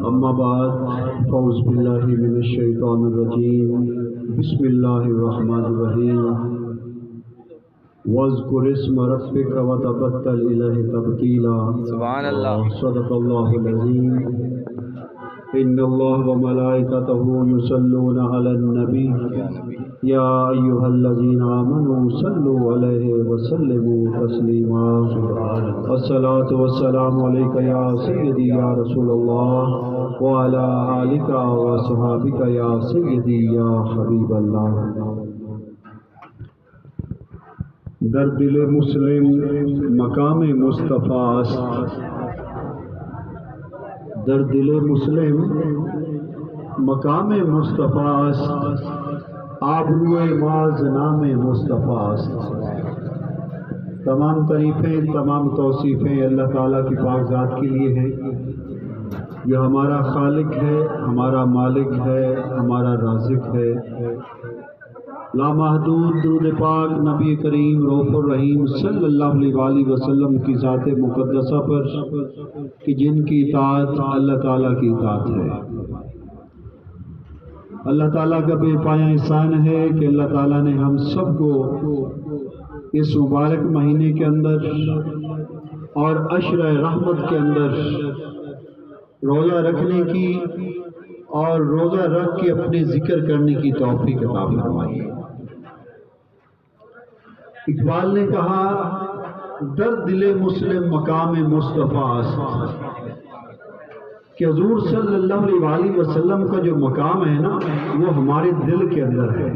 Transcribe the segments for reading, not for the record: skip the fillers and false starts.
اما بعد فاعوذ باللہ من الشیطان الرجیم بسم اللہ الرحمن الرحیم واذکر اسم ربک وتبتل الیہ تبتیلا سبحان اللہ. صدق اللہ العظیم. ان اللہ وملائکتہ یصلون علی النبی یا ایھا الذین آمنوا صلوا علیہ وسلموا تسلیما. الصلاۃ والسلام علیک یا سیدی یا رسول اللہ وعلی آلک وصحابک یا سیدی یا حبیب اللہ. در دل مسلم مقام مصطفیٰ است، در دل مسلم مقام مصطفیٰ است، آبروئے معاذ نام مصطفیٰ است. تمام تعریفیں تمام توصیفیں اللہ تعالیٰ کی پاک ذات کے لیے ہیں، جو ہمارا خالق ہے، ہمارا مالک ہے، ہمارا رازق ہے. لامحدود درود پاک نبی کریم رؤوف الرحیم صلی اللہ علیہ وآلہ وسلم کی ذات مقدسہ پر کہ جن کی اطاعت اللہ تعالیٰ کی اطاعت ہے. اللہ تعالیٰ کا بے پایہ احسان ہے کہ اللہ تعالیٰ نے ہم سب کو اس مبارک مہینے کے اندر اور عشر رحمت کے اندر روزہ رکھنے کی اور روزہ رکھ کے اپنے ذکر کرنے کی توفیق عطا فرمائی. اقبال نے کہا در دل مسلم مقام مصطفیٰ است، کہ حضور صلی اللہ علیہ وآلہ وسلم کا جو مقام ہے نا وہ ہمارے دل کے اندر ہے.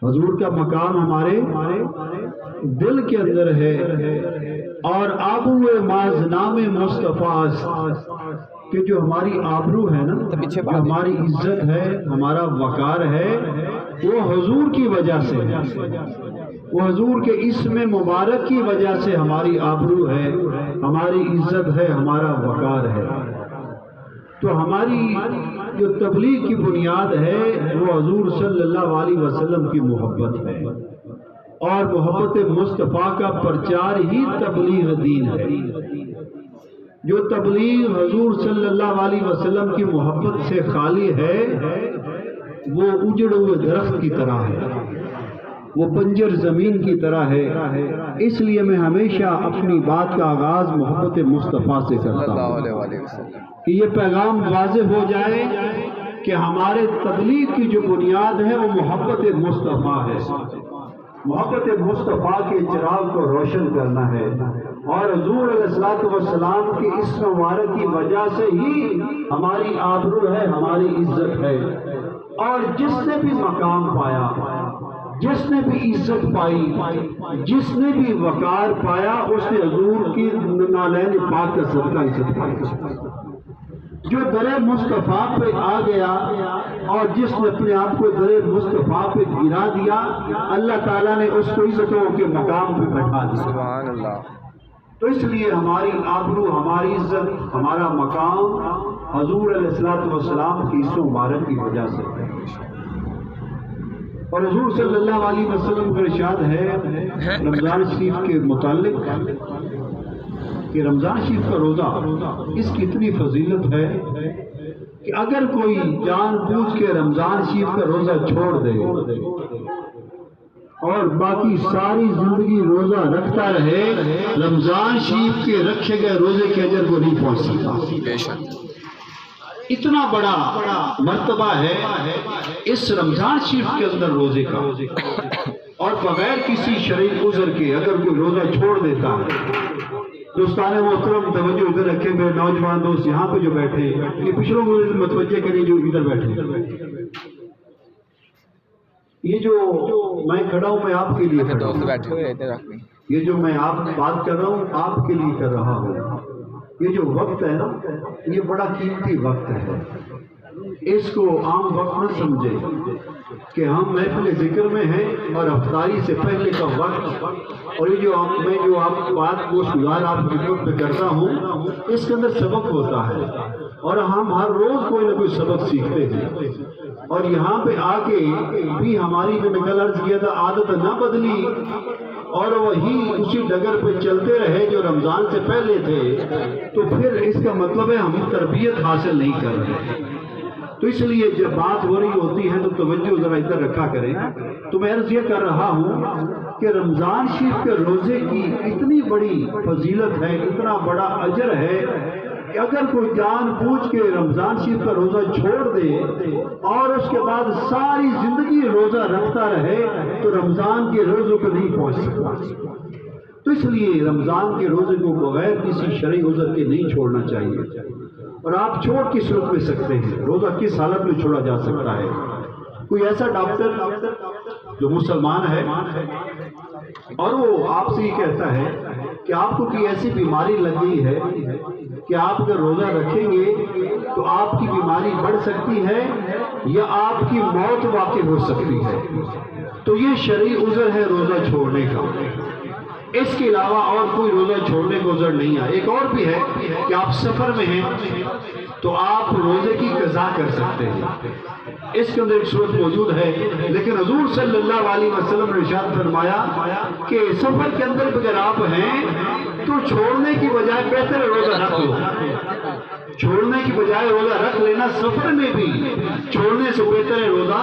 حضور کا مقام ہمارے دل کے اندر ہے. اور آبروئے معاذ نام مصطفیٰ است، کہ جو ہماری آبرو ہے نا، جو ہماری عزت ہے، ہمارا وقار ہے، وہ حضور کی وجہ سے ہے. وہ حضور کے اسم مبارک کی وجہ سے ہماری آبرو ہے، ہماری عزت ہے، ہمارا وقار ہے. تو ہماری جو تبلیغ کی بنیاد ہے وہ حضور صلی اللہ علیہ وسلم کی محبت ہے، اور محبت مصطفیٰ کا پرچار ہی تبلیغ دین ہے. جو تبلیغ حضور صلی اللہ علیہ وسلم کی محبت سے خالی ہے وہ اجڑے ہوئے درخت کی طرح ہے، وہ بنجر زمین کی طرح ہے. اس لیے میں ہمیشہ اپنی بات کا آغاز محبت مصطفیٰ سے کرتا ہوں کہ یہ پیغام واضح ہو جائے کہ ہمارے تبلیغ کی جو بنیاد ہے وہ محبت مصطفیٰ ہے. محبت مصطفیٰ کے چراغ کو روشن کرنا ہے، اور حضور علیہ السلام کی اس مبارک کی وجہ سے ہی ہماری آبرو ہے، ہماری عزت ہے. اور جس نے بھی مقام پایا، جس نے بھی عزت پائی، جس نے بھی وقار پایا، اس نے حضور کی نالین پاک کا صدقہ عزت پائی. جو در مصطفیٰ پہ آ گیا اور جس نے اپنے آپ کو در مصطفیٰ پہ گرا دیا، اللہ تعالیٰ نے اس کو عزتوں کے مقام پہ بٹھا دیا. سبحان اللہ. تو اس لیے ہماری آبرو، ہماری عزت، ہمارا مقام حضور علیہ السلام کی اس مبارک کی وجہ سے. اور حضور صلی اللہ علیہ وسلم کا ارشاد ہے رمضان شریف کے متعلق کہ رمضان شریف کا روزہ اس کی اتنی فضیلت ہے کہ اگر کوئی جان بوجھ کے رمضان شریف کا روزہ چھوڑ دے اور باقی ساری زندگی روزہ رکھتا رہے، رمضان شریف کے رکھے گئے روزے کے اجر کو نہیں پہنچ سکتا. اتنا بڑا مرتبہ ہے اس رمضان شریف کے اندر روزے کا. اور بغیر کسی شرعی عذر کے اگر کوئی روزہ چھوڑ دیتا ہے، دوستان محترم توجہ ادھر رکھیں، میرے نوجوان دوست یہاں پہ جو بیٹھے یہ پچھلوں کو متوجہ کریں جو ادھر بیٹھے. یہ جو میں کھڑا ہوں میں آپ کے لیے کھڑا ہوں، یہ جو میں آپ بات کر رہا ہوں آپ کے لیے کر رہا ہوں. یہ جو وقت ہے نا یہ بڑا قیمتی وقت ہے. اس کو عام وقت نہ سمجھے کہ ہم محفل ذکر میں ہیں اور افطاری سے پہلے کا وقت، اور یہ جو آپ بات کو سدھار آپ کی خدمت میں کرتا ہوں اس کے اندر سبق ہوتا ہے، اور ہم ہر روز کوئی نہ کوئی سبق سیکھتے ہیں. اور یہاں پہ آ کے بھی ہماری جو نکل عرض کیا تھا عادت نہ بدلی، اور وہی اسی ڈگر پہ چلتے رہے جو رمضان سے پہلے تھے، تو پھر اس کا مطلب ہے ہم تربیت حاصل نہیں کر رہے۔ تو اس لیے جب بات ہو رہی ہوتی ہے تو توجہ ذرا ادھر رکھا کریں۔ تو میں عرض یہ کر رہا ہوں کہ رمضان شریف کے روزے کی اتنی بڑی فضیلت ہے، اتنا بڑا اجر ہے کہ اگر کوئی جان بوجھ کے رمضان شریف کا روزہ چھوڑ دے اور اس کے بعد ساری زندگی روزہ رکھتا رہے تو رمضان کے روزوں کو نہیں پہنچ سکتا۔ تو اس لیے رمضان کے روزے کو بغیر کسی شرعی عذر کے نہیں چھوڑنا چاہیے۔ اور آپ چھوڑ کس صورت میں سکتے ہیں، روزہ کس حالت میں چھوڑا جا سکتا ہے؟ کوئی ایسا ڈاکٹر جو مسلمان ہے اور وہ آپ سے یہ کہتا ہے کہ آپ کو کوئی ایسی بیماری لگ گئی ہے کہ آپ اگر روزہ رکھیں گے تو آپ کی بیماری بڑھ سکتی ہے یا آپ کی موت واقع ہو سکتی ہے، تو یہ شرعی عذر ہے روزہ چھوڑنے کا۔ اس کے علاوہ اور کوئی روزہ چھوڑنے کو عذر نہیں ہے۔ ایک اور بھی ہے کہ آپ سفر میں ہیں تو آپ روزے کی قضا کر سکتے ہیں، اس کے اندر ایک صورت موجود ہے، لیکن حضور صلی اللہ علیہ وسلم نے ارشاد فرمایا کہ سفر کے اندر اگر آپ ہیں تو چھوڑنے کی بجائے بہتر ہے روزہ رکھ لو۔ چھوڑنے کی بجائے روزہ رکھ لینا، سفر میں بھی چھوڑنے سے بہتر ہے روزہ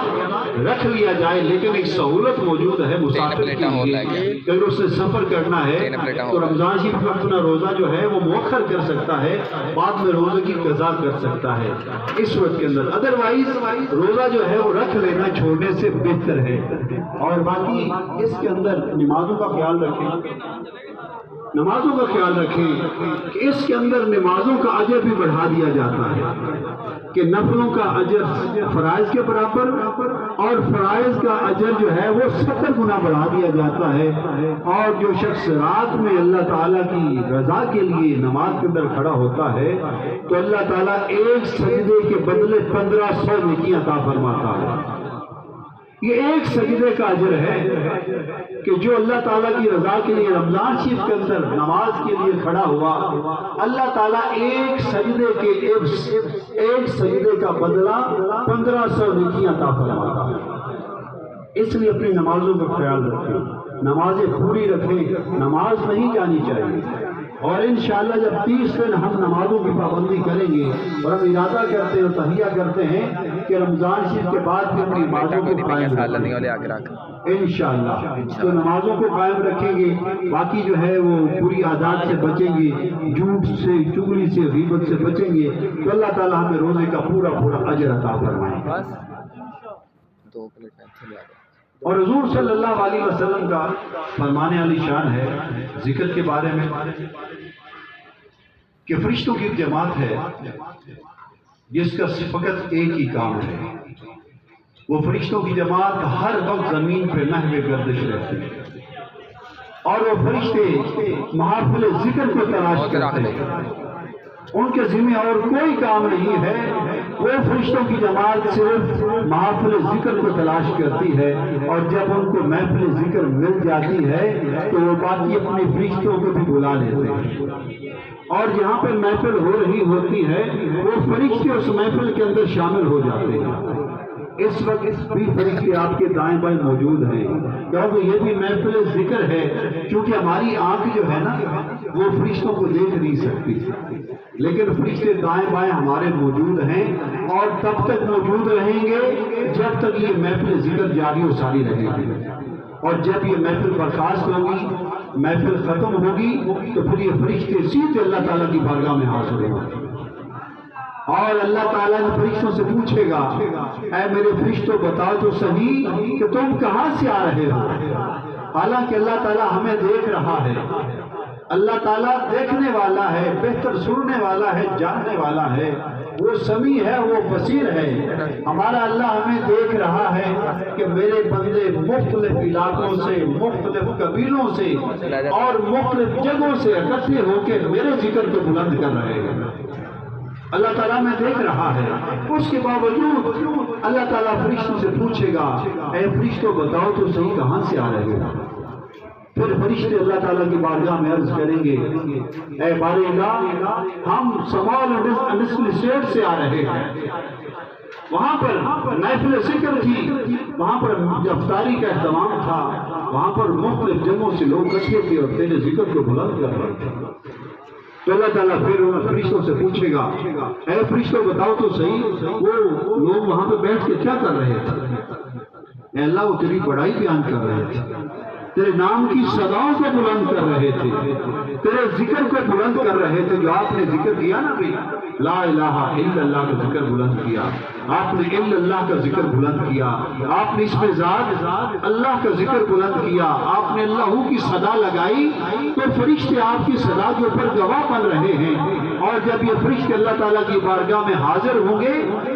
رکھ لیا جائے، لیکن ایک سہولت موجود ہے مسافر کے لیے کہ اگر اس نے سفر کرنا ہے تو رمضان شریف میں اپنا روزہ جو ہے وہ مؤخر کر سکتا ہے، بعد میں روزے کی قضا کر سکتا ہے اس صورت کے اندر۔ ادروائز روزہ جو ہے وہ رکھ لینا چھوڑنے سے بہتر ہے۔ اور باقی اس کے اندر نمازوں کا خیال رکھیں، نمازوں کا خیال رکھیں کہ اس کے اندر نمازوں کا اجر بھی بڑھا دیا جاتا ہے کہ نفلوں کا اجر فرائض کے برابر اور فرائض کا اجر جو ہے وہ 70 گنا بڑھا دیا جاتا ہے۔ اور جو شخص رات میں اللہ تعالیٰ کی رضا کے لیے نماز کے اندر کھڑا ہوتا ہے تو اللہ تعالیٰ ایک سجدے کے بدلے 1500 نیکیاں عطا فرماتا ہے۔ یہ ایک سجدے کا اجر ہے کہ جو اللہ تعالیٰ کی رضا کے لیے رمضان شریف کے اندر نماز کے لیے کھڑا ہوا، اللہ تعالیٰ ایک سجدے کا بدلہ 1500 نیکیاں عطا فرماتا ہے۔ اس لیے اپنی نمازوں کا خیال رکھیں، نمازیں پوری رکھیں، نماز نہیں جانی چاہیے۔ اور انشاءاللہ جب 30 دن ہم نمازوں کی پابندی کریں گے اور ہم ارادہ کرتے ہیں اور تہیہ کرتے ہیں کہ رمضان شریف کے بعد بھی اپنی نمازوں کو قائم رکھیں انشاءاللہ، تو نمازوں کو قائم رکھیں گے، باقی جو ہے وہ بری عادات سے بچیں گے، جھوٹ سے، چغلی سے، غیبت سے بچیں گے، تو اللہ تعالیٰ ہمیں روزے کا پورا اجر عطا فرمائے۔ اور حضور صلی اللہ علیہ وسلم کا فرمانے علی شان ہے ذکر کے بارے میں کہ فرشتوں کی جماعت ہے جس کا فقط ایک ہی کام ہے، وہ فرشتوں کی جماعت ہر وقت زمین پہ محو گردش رہتی ہے اور وہ فرشتے محافل ذکر کو تلاش کرتے ہیں، ان کے ذمہ اور کوئی کام نہیں ہے، وہ فرشتوں کی جماعت صرف محافل ذکر کو تلاش کرتی ہے، اور جب ان کو محفل ذکر مل جاتی ہے تو وہ باقی اپنے فرشتوں کو بھی بلا لیتے ہیں، اور جہاں پہ محفل ہو رہی ہوتی ہے وہ فرشتے اس محفل کے اندر شامل ہو جاتے ہیں۔ اس وقت بھی فرشتے آپ کے دائیں بائیں موجود ہیں، کیونکہ یہ بھی محفل ذکر ہے، کیونکہ ہماری آنکھ جو ہے نا وہ فرشتوں کو دیکھ نہیں سکتی، لیکن فرشتے دائیں بائیں ہمارے موجود ہیں اور تب تک موجود رہیں گے جب تک یہ محفل ذکر جاری و ساری رہے گی، اور جب یہ محفل برخاست ہوگی، محفل ختم ہوگی، تو پھر یہ فرشتے سیدھے اللہ تعالیٰ کی بارگاہ میں حاضر ہوں گے، اور اللہ تعالیٰ نے فرشتوں سے پوچھے گا، اے میرے فرشتوں بتاؤ تو صحیح کہ تم کہاں سے آ رہے ہو؟ حالانکہ اللہ تعالیٰ ہمیں دیکھ رہا ہے، اللہ تعالیٰ دیکھنے والا ہے، بہتر سننے والا ہے، جاننے والا ہے، وہ سمیع ہے، وہ بصیر ہے۔ ہمارا اللہ ہمیں دیکھ رہا ہے کہ میرے بندے مختلف علاقوں سے، مختلف قبیلوں سے اور مختلف جگہوں سے اکٹھے ہو کے میرے ذکر کو بلند کر رہے ہیں، اللہ تعالیٰ میں دیکھ رہا ہے۔ اس کے باوجود اللہ تعالیٰ فرشتوں سے پوچھے گا، اے فرشتوں بتاؤ تو صحیح کہاں سے آ رہے ہو؟ پھر فرشتے اللہ تعالیٰ کی بارگاہ میں عرض کریں گے، اے بار الہ، ہم سمال انڈسٹریل اسٹیٹ سے آ رہے ہیں، وہاں پر محفل ذکر تھی، وہاں پر افطاری کا اہتمام تھا، وہاں پر مختلف جگہوں سے لوگ اکٹھے تھے اور تیرے ذکر کو بلند کر رہے تھے۔ تو اللہ تعالیٰ پھر ان فرشتوں سے پوچھے گا، اے فرشتوں بتاؤ تو صحیح وہ لوگ وہاں پہ بیٹھ کے کیا کر رہے تھے؟ اے اللہ وہ تیری بڑائی بیان کر رہے تھے، تیرے نام کی صداؤں کو بلند کر رہے تھے، تیرے ذکر کو بلند کر رہے تھے۔ جو آپ نے ذکر کیا نا بھی، لا الہ الا اللہ کا ذکر بلند کیا، آپ نے الا اللہ کا ذکر بلند کیا، آپ نے اس میں ذات اللہ کا ذکر بلند کیا، آپ نے اللہ کی صدا لگائی، تو فرشتے آپ کی صدا کے اوپر گواہ بن رہے ہیں۔ اور جب یہ فرشتے اللہ تعالیٰ کی بارگاہ میں حاضر ہوں گے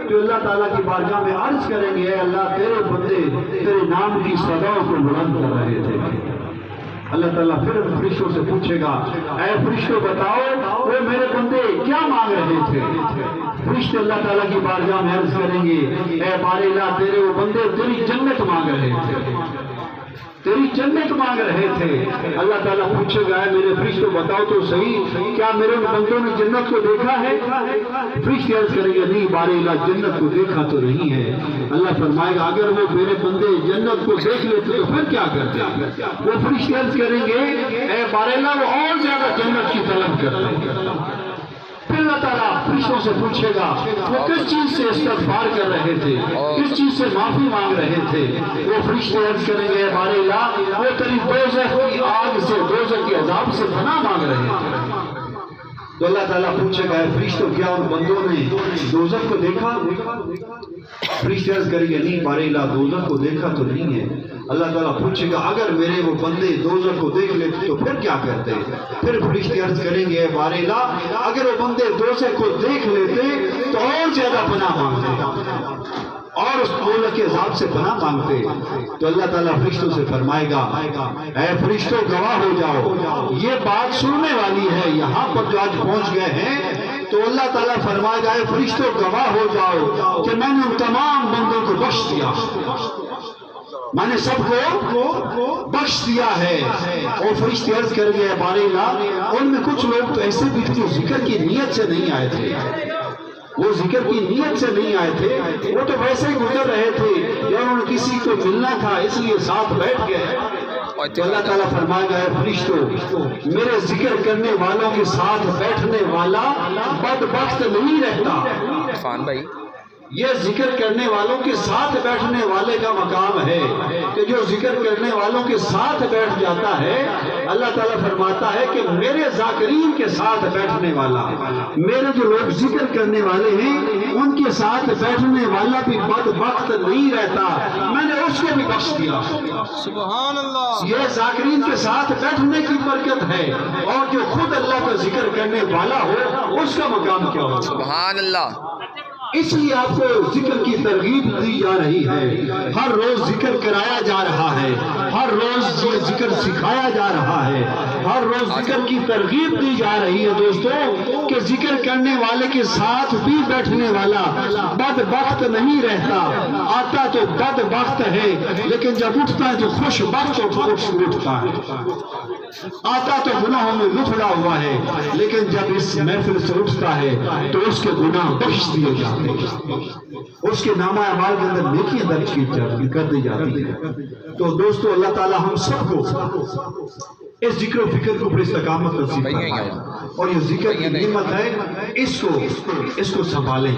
تو اللہ تعالیٰ کی بارگاہ میں عرض کریں گے، اے اللہ تیرے بندے تیرے نام کی صداؤں کو بلند کر رہے تھے۔ اللہ تعالیٰ پھر فرشتوں سے پوچھے گا، اے فرشتوں بتاؤ وہ میرے بندے کیا مانگ رہے تھے؟ فرشتے اللہ تعالیٰ کی بارگاہ میں عرض کریں گے، اے بار الہ تیرے وہ بندے تیری جنت مانگ رہے تھے، تیری جنت مانگ رہے تھے۔ اللہ تعالیٰ پوچھے گا، اے میرے فرشتوں بتاؤ تو صحیح کیا میرے بندوں نے جنت کو دیکھا ہے؟ فرشتے عرض کریں گے، نہیں بار الہ جنت کو دیکھا تو نہیں ہے۔ اللہ فرمائے گا، اگر وہ میرے بندے جنت کو دیکھ لیتے تو پھر کیا کرتے؟ وہ فرشتے عرض کریں گے، اے بار الہ وہ اور زیادہ جنت کی طلب کرتے۔ پھر اللہ تعالیٰ فرشتوں سے پوچھے گا، وہ کس چیز سے استغفار کر رہے تھے، کس چیز سے معافی مانگ رہے تھے؟ وہ فرشتے عرض کریں گے، بار الہ وہ تیری دوزخ کی آگ سے، دوزخ کے عذاب سے پناہ مانگ رہے تھے۔ تو اللہ تعالیٰ پوچھے گا، فرشتوں کیا ان بندوں نے دوزخ کو دیکھا؟ فرشتے عرض کریں گے، نہیں بار الہ دوزخ کو دیکھا تو نہیں ہے۔ اللہ تعالیٰ پوچھے گا، اگر میرے وہ بندے دوزخ کو دیکھ لیتے تو پھر کیا کرتے؟ پھر فرشتے عرض کریں گے، بار الہ اگر وہ بندے دوزخ کو دیکھ لیتے تو اور زیادہ پناہ مانگتے اور اس دوزخ کے عذاب سے پناہ مانگتے۔ تو اللہ تعالیٰ فرشتوں سے فرمائے گا، اے فرشتوں گواہ ہو جاؤ، یہ بات سننے والی ہے، یہاں پر جو آج پہنچ گئے ہیں تو اللہ تعالیٰ فرمائے گا، اے فرشتوں گواہ ہو جاؤ کہ میں نے ان تمام بندوں کو بخش دیا، میں نے سب کو بخش دیا ہے۔ اور فرشتے عرض کر گئے، بار الہ ان میں کچھ لوگ تو ایسے بھی تھے ذکر کی نیت سے نہیں آئے تھے، وہ ذکر کی نیت سے نہیں آئے تھے، وہ تو ویسے ہی گزر رہے تھے یا انہوں نے کسی کو ملنا تھا اس لیے ساتھ بیٹھ گئے۔ تو اللہ تعالیٰ فرمائے گا، اے فرشتوں میرے ذکر کرنے والوں کے ساتھ بیٹھنے والا بدبخت نہیں رہتا۔ عرفان بھائی، یہ ذکر کرنے والوں کے ساتھ بیٹھنے والے کا مقام ہے کہ جو ذکر کرنے والوں کے ساتھ بیٹھ جاتا ہے، اللہ تعالیٰ فرماتا ہے کہ میرے ذاکرین کے ساتھ بیٹھنے والا، میرے جو لوگ ذکر کرنے والے ہیں ان کے ساتھ بیٹھنے والا بھی بدبخت نہیں رہتا، میں نے اس کو بھی بخش دیا۔ سبحان اللہ، یہ ذاکرین کے ساتھ بیٹھنے کی برکت ہے، اور جو خود اللہ کا ذکر کرنے والا ہو اس کا مقام کیا ہو؟ سبحان اللہ۔ اس لیے آپ کو ذکر کی ترغیب دی جا رہی ہے، ہر روز ذکر کرایا جا رہا ہے، ہر روز یہ ذکر سکھایا جا رہا ہے، ہر روز ذکر کی ترغیب دی جا رہی ہے دوستو کہ ذکر کرنے والے کے ساتھ بھی بیٹھنے والا بدبخت نہیں رہتا۔ آتا تو بدبخت ہے لیکن جب اٹھتا ہے تو خوش بخت اٹھتا ہے، آتا تو گناہوں میں لفڑا ہوا ہے لیکن جب اس محفل سے اٹھتا ہے تو اس کے گناہ بخش دیے جاتے ہیں، اس کے نامہ اعمال کے اندر نیکیاں درج کر دی جاتی ہیں۔ تو دوستو اللہ تعالی ہم سب کو اس ذکر و فکر کو پر استقامت نصیب فرمائے، اور یہ ذکر کی نعمت ہے، اس کو سنبھالیں۔